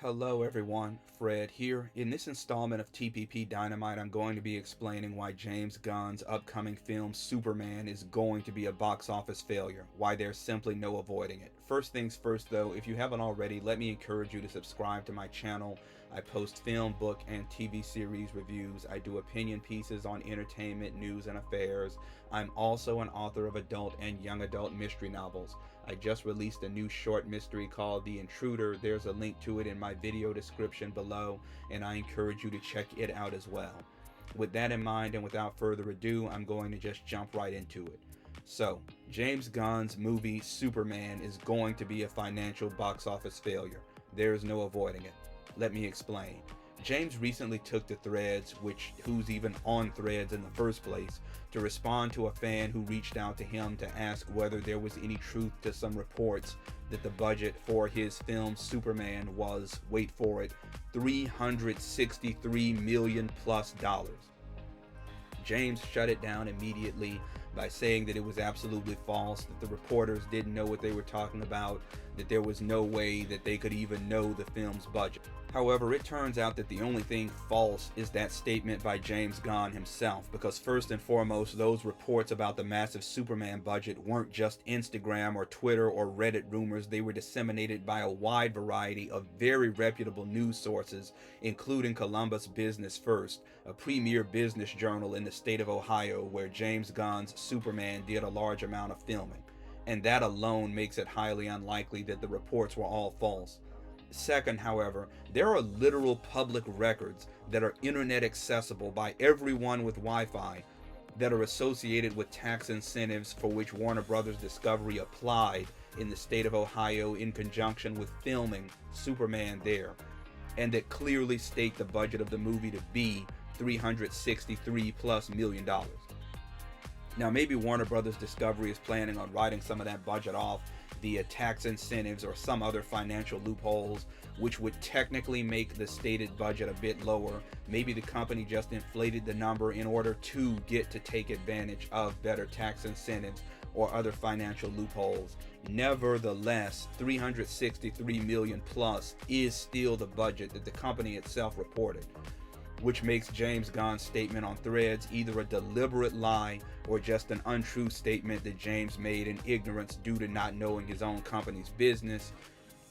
Hello everyone, Fred here. In this installment of TPP Dynamite, I'm going to be explaining why James Gunn's upcoming film Superman is going to be a box office failure, why there's simply no avoiding it. First things first though, if you haven't already, let me encourage you to subscribe to my channel. I post film, book, and TV series reviews. I do opinion pieces on entertainment, news, and affairs. I'm also an author of adult and young adult mystery novels. I just released a new short mystery called The Intruder. There's a link to it in my video description below, and I encourage you to check it out as well. With that in mind, and without further ado, I'm going to just jump right into it. So, James Gunn's movie Superman is going to be a financial box office failure. There is no avoiding it. Let me explain. James recently took to Threads, who's even on Threads in the first place, to respond to a fan who reached out to him to ask whether there was any truth to some reports that the budget for his film Superman was, wait for it, $363 million plus. James shut it down immediately by saying that it was absolutely false, that the reporters didn't know what they were talking about, that there was no way that they could even know the film's budget. However, it turns out that the only thing false is that statement by James Gunn himself, because first and foremost, those reports about the massive Superman budget weren't just Instagram or Twitter or Reddit rumors. They were disseminated by a wide variety of very reputable news sources, including Columbus Business First, a premier business journal in the state of Ohio where James Gunn's Superman did a large amount of filming. And that alone makes it highly unlikely that the reports were all false. Second, however, there are literal public records that are internet accessible by everyone with Wi-Fi that are associated with tax incentives for which Warner Brothers Discovery applied in the state of Ohio in conjunction with filming Superman there, and that clearly state the budget of the movie to be $363 plus million. Now, maybe Warner Brothers Discovery is planning on writing some of that budget off via tax incentives or some other financial loopholes, which would technically make the stated budget a bit lower. Maybe the company just inflated the number in order to get to take advantage of better tax incentives or other financial loopholes. Nevertheless, $363 million plus is still the budget that the company itself reported, which makes James Gunn's statement on Threads either a deliberate lie or just an untrue statement that James made in ignorance due to not knowing his own company's business.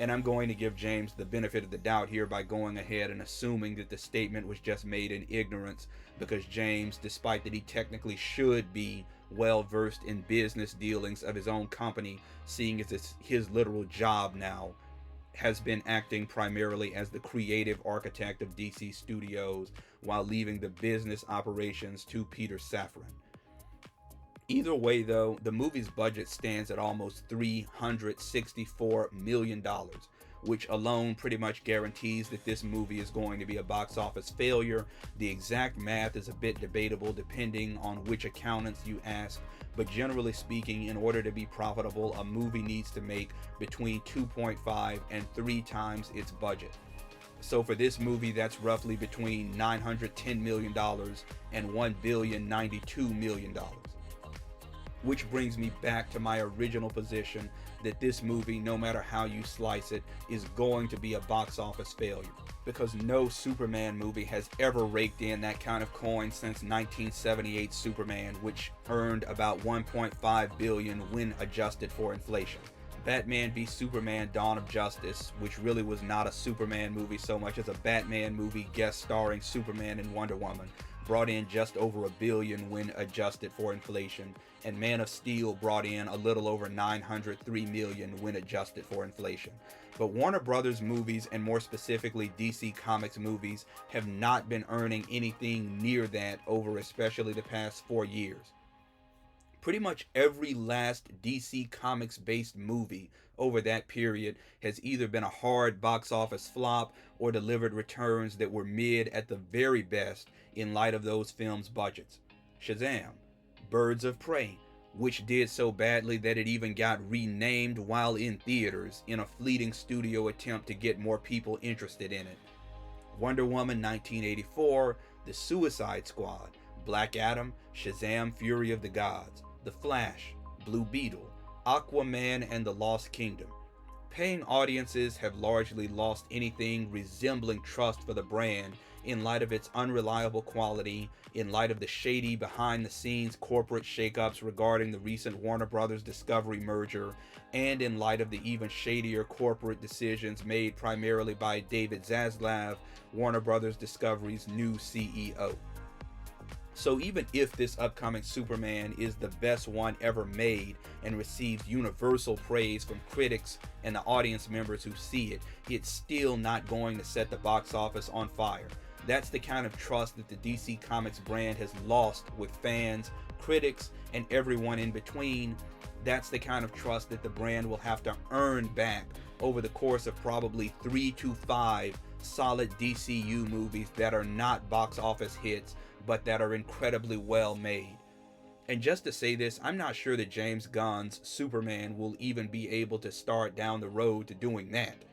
And I'm going to give James the benefit of the doubt here by going ahead and assuming that the statement was just made in ignorance, because James, despite that he technically should be well versed in business dealings of his own company, seeing as it's his literal job now, has been acting primarily as the creative architect of DC Studios while leaving the business operations to Peter Safran. Either way though, the movie's budget stands at almost $364 million, which alone pretty much guarantees that this movie is going to be a box office failure. The exact math is a bit debatable depending on which accountants you ask, but generally speaking, in order to be profitable, a movie needs to make between 2.5 and 3 times its budget. So for this movie, that's roughly between $910 million and $1,092 million. Which brings me back to my original position that this movie, no matter how you slice it, is going to be a box office failure, because no Superman movie has ever raked in that kind of coin since 1978 Superman, which earned about $1.5 billion when adjusted for inflation. Batman v Superman Dawn of Justice, which really was not a Superman movie so much as a Batman movie guest starring Superman and Wonder Woman, brought in just over $1 billion when adjusted for inflation, and Man of Steel brought in a little over $903 million when adjusted for inflation. But Warner Brothers movies, and more specifically DC Comics movies, have not been earning anything near that over especially the past 4 years. Pretty much every last DC Comics based movie over that period has either been a hard box office flop or delivered returns that were mid at the very best in light of those films' budgets. Shazam, Birds of Prey, which did so badly that it even got renamed while in theaters in a fleeting studio attempt to get more people interested in it. Wonder Woman 1984, The Suicide Squad, Black Adam, Shazam Fury of the Gods, The Flash, Blue Beetle, Aquaman and the Lost Kingdom. Paying audiences have largely lost anything resembling trust for the brand in light of its unreliable quality, in light of the shady behind-the-scenes corporate shakeups regarding the recent Warner Brothers Discovery merger, and in light of the even shadier corporate decisions made primarily by David Zaslav, Warner Brothers Discovery's new CEO. So even if this upcoming Superman is the best one ever made and receives universal praise from critics and the audience members who see it, it's still not going to set the box office on fire. That's the kind of trust that the DC Comics brand has lost with fans, critics, and everyone in between. That's the kind of trust that the brand will have to earn back over the course of probably 3 to 5 solid DCU movies that are not box office hits, but that are incredibly well made. And just to say this, I'm not sure that James Gunn's Superman will even be able to start down the road to doing that.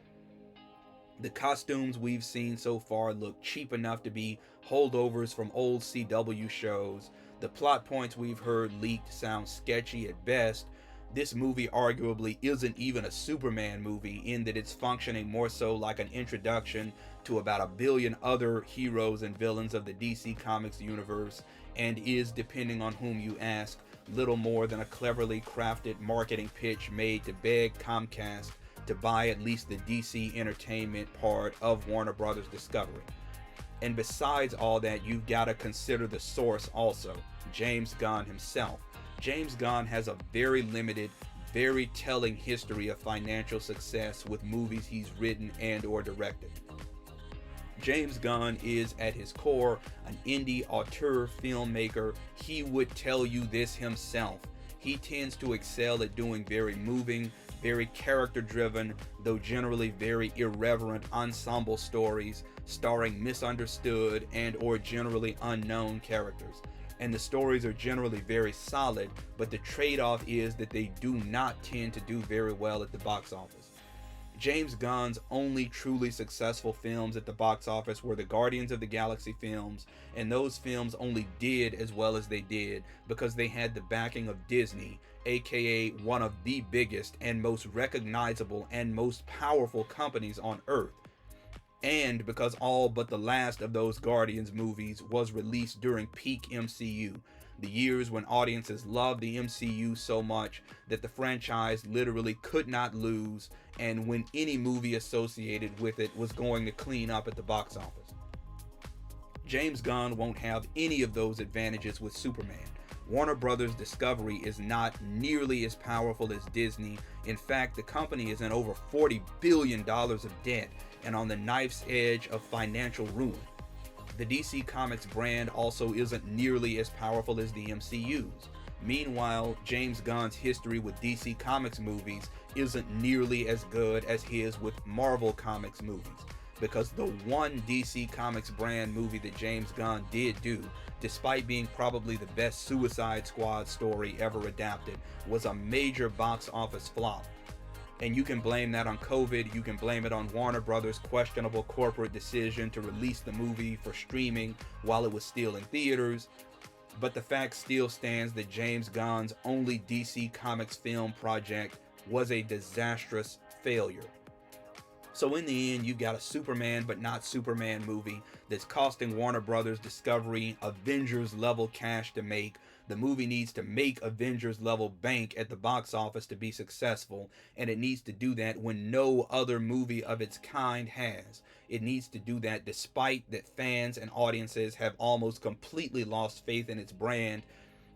The costumes we've seen so far look cheap enough to be holdovers from old CW shows. The plot points we've heard leaked sound sketchy at best. This movie arguably isn't even a Superman movie in that it's functioning more so like an introduction to about a billion other heroes and villains of the DC Comics universe, and is, depending on whom you ask, little more than a cleverly crafted marketing pitch made to beg Comcast to buy at least the DC Entertainment part of Warner Brothers Discovery. And besides all that, you've got to consider the source also, James Gunn himself. James Gunn has a very limited, very telling history of financial success with movies he's written and or directed. James Gunn is at his core an indie auteur filmmaker. He would tell you this himself. He tends to excel at doing very moving, very character-driven, though generally very irreverent ensemble stories starring misunderstood and or generally unknown characters. And the stories are generally very solid, but the trade-off is that they do not tend to do very well at the box office. James Gunn's only truly successful films at the box office were the Guardians of the Galaxy films, and those films only did as well as they did because they had the backing of Disney, aka one of the biggest and most recognizable and most powerful companies on Earth. And because all but the last of those Guardians movies was released during peak MCU, the years when audiences loved the MCU so much that the franchise literally could not lose, and when any movie associated with it was going to clean up at the box office. James Gunn won't have any of those advantages with Superman. Warner Brothers Discovery is not nearly as powerful as Disney. In fact, the company is in over $40 billion of debt and on the knife's edge of financial ruin. The DC Comics brand also isn't nearly as powerful as the MCU's. Meanwhile, James Gunn's history with DC Comics movies isn't nearly as good as his with Marvel Comics movies, because the one DC Comics brand movie that James Gunn did do, despite being probably the best Suicide Squad story ever adapted, was a major box office flop. And you can blame that on COVID, you can blame it on Warner Brothers' questionable corporate decision to release the movie for streaming while it was still in theaters, but the fact still stands that James Gunn's only DC Comics film project was a disastrous failure. So in the end, you've got a Superman but not Superman movie that's costing Warner Brothers Discovery Avengers level cash to make. The movie needs to make Avengers level bank at the box office to be successful, and it needs to do that when no other movie of its kind has. It needs to do that despite that fans and audiences have almost completely lost faith in its brand.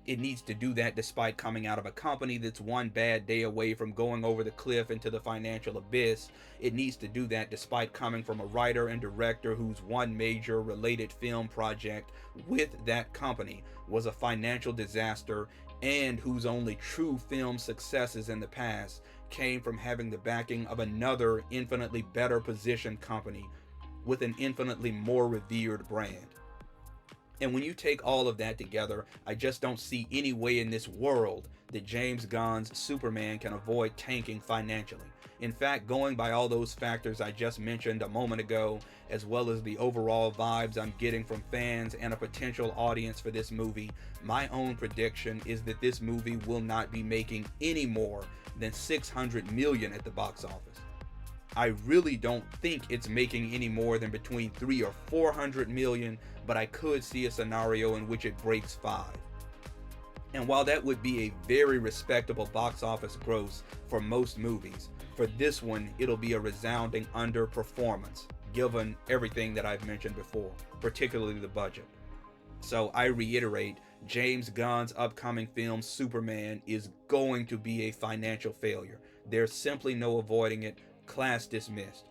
It needs to do that despite coming out of a company that's one bad day away from going over the cliff into the financial abyss. It needs to do that despite coming from a writer and director whose one major related film project with that company was a financial disaster, and whose only true film successes in the past came from having the backing of another infinitely better positioned company with an infinitely more revered brand. And when you take all of that together, I just don't see any way in this world that James Gunn's Superman can avoid tanking financially. In fact, going by all those factors I just mentioned a moment ago, as well as the overall vibes I'm getting from fans and a potential audience for this movie, my own prediction is that this movie will not be making any more than $600 million at the box office. I really don't think it's making any more than between 3 or 400 million, but I could see a scenario in which it breaks 5. And while that would be a very respectable box office gross for most movies, for this one it'll be a resounding underperformance given everything that I've mentioned before, particularly the budget. So I reiterate, James Gunn's upcoming film Superman is going to be a financial failure. There's simply no avoiding it. Class dismissed.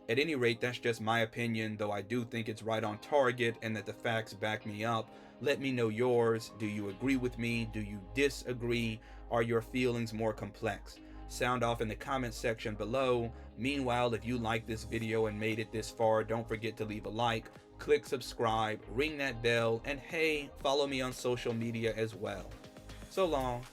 At any rate, that's just my opinion, though I do think it's right on target and that the facts back me up. Let me know yours. Do you agree with me? Do you disagree? Are your feelings more complex? Sound off in the comment section below. Meanwhile, if you like this video and made it this far, don't forget to leave a like, click subscribe, ring that bell, and hey, follow me on social media as well. So long.